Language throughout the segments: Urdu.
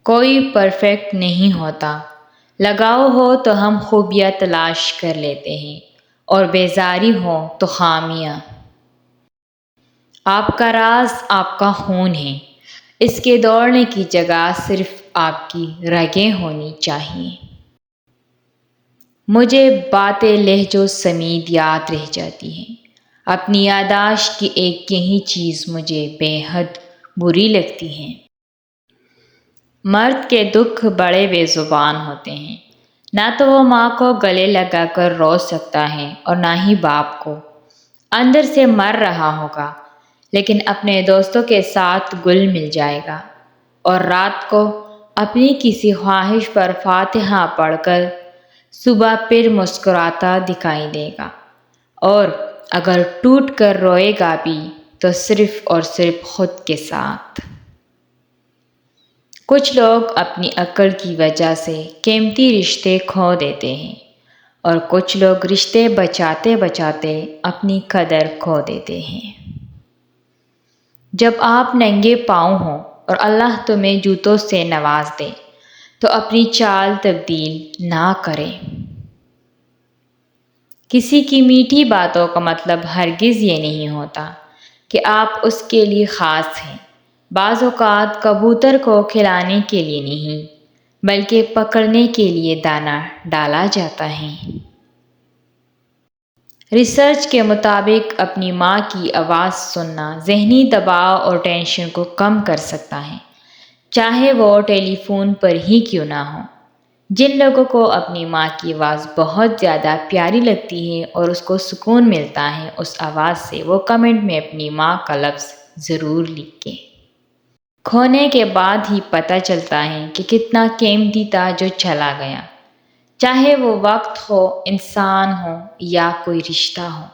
کوئی پرفیکٹ نہیں ہوتا، لگاؤ ہو تو ہم خوبیاں تلاش کر لیتے ہیں اور بیزاری ہو تو خامیاں۔ آپ کا راز آپ کا خون ہے، اس کے دوڑنے کی جگہ صرف آپ کی رگیں ہونی چاہیے۔ مجھے باتیں لہجوں سمیت یاد رہ جاتی ہیں، اپنی یادداشت کی ایک یہی چیز مجھے بے حد بری لگتی ہے۔ مرد کے دکھ بڑے بے زبان ہوتے ہیں، نہ تو وہ ماں کو گلے لگا کر رو سکتا ہے اور نہ ہی باپ کو۔ اندر سے مر رہا ہوگا لیکن اپنے دوستوں کے ساتھ گل مل جائے گا، اور رات کو اپنی کسی خواہش پر فاتحہ پڑھ کر صبح پھر مسکراتا دکھائی دے گا، اور اگر ٹوٹ کر روئے گا بھی تو صرف اور صرف خود کے ساتھ۔ کچھ لوگ اپنی عقل کی وجہ سے قیمتی رشتے کھو دیتے ہیں، اور کچھ لوگ رشتے بچاتے بچاتے اپنی قدر کھو دیتے ہیں۔ جب آپ ننگے پاؤں ہوں اور اللہ تمہیں جوتوں سے نواز دے تو اپنی چال تبدیل نہ کریں۔ کسی کی میٹھی باتوں کا مطلب ہرگز یہ نہیں ہوتا کہ آپ اس کے لیے خاص ہیں۔ بعض اوقات کبوتر کو کھلانے کے لیے نہیں بلکہ پکڑنے کے لیے دانہ ڈالا جاتا ہے۔ ریسرچ کے مطابق اپنی ماں کی آواز سننا ذہنی دباؤ اور ٹینشن کو کم کر سکتا ہے، چاہے وہ ٹیلی فون پر ہی کیوں نہ ہو۔ جن لوگوں کو اپنی ماں کی آواز بہت زیادہ پیاری لگتی ہے اور اس کو سکون ملتا ہے اس آواز سے، وہ کمنٹ میں اپنی ماں کا لفظ ضرور لکھیں۔ کھونے کے بعد ہی پتہ چلتا ہے کہ کتنا قیمتی تھا جو چلا گیا، چاہے وہ وقت ہو، انسان ہو یا کوئی رشتہ ہو۔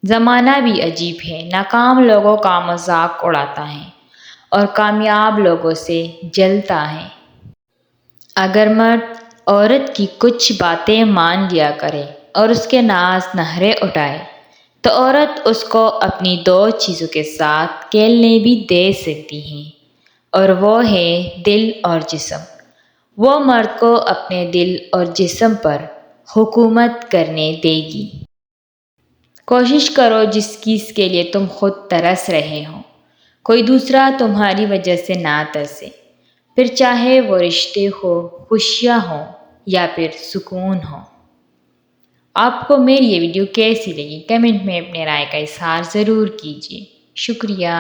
زمانہ بھی عجیب ہے، ناکام لوگوں کا مذاق اڑاتا ہے اور کامیاب لوگوں سے جلتا ہے۔ اگر مرد عورت کی کچھ باتیں مان لیا کرے اور اس کے ناز نخرے اٹھائے تو عورت اس کو اپنی دو چیزوں کے ساتھ کھیلنے بھی دے سکتی ہے، اور وہ ہے دل اور جسم۔ وہ مرد کو اپنے دل اور جسم پر حکومت کرنے دے گی۔ کوشش کرو جس چیز کے لیے تم خود ترس رہے ہو کوئی دوسرا تمہاری وجہ سے نہ ترسے، پھر چاہے وہ رشتے ہو، خوشیاں ہوں یا پھر سکون ہو۔ آپ کو میری یہ ویڈیو کیسی لگی؟ کمنٹ میں اپنے رائے کا اظہار ضرور کیجیے۔ شکریہ۔